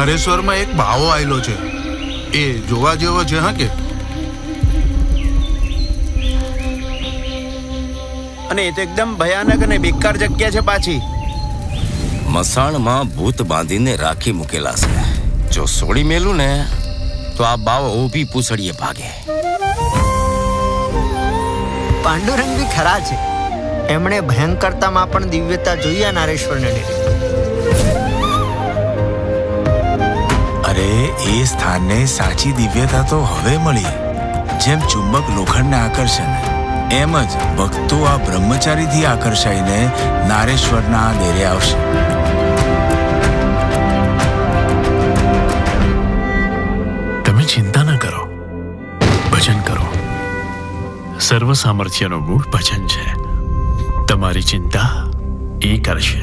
નારેશ્વરમાં એક બાવો આવેલો છે, એ જોવા જેવો છે. હા કે? અને એ તો એકદમ ભયાનક અને બેકાર જગ્યા છે પાછી. મસાણમાં ભૂત બાંધીને રાખી મૂકેલા છે. જો છોડી મેલું ને તો આ બાવો ઊભી પૂછડીએ ભાગે. પાંડુરંગ બી ખરા છે. એમણે ભયંકરતામાં પણ દિવ્યતા જોઈ નારેશ્વરને ડેરે. અરે એ સ્થાનને સાચી દિવ્યતા તો હવે મળી. જેમ ચુંબક લોખંડને આકર્ષે ને એમ જ ભક્તો આ બ્રહ્મચારીથી આકર્ષાઈને નારેશ્વરના ડેરે આવશે. તમે ચિંતા ન કરો, ભજન કરો. સર્વ સામર્થ્યનો મૂળ ભજન છે. તમારી ચિંતા એ કરશે.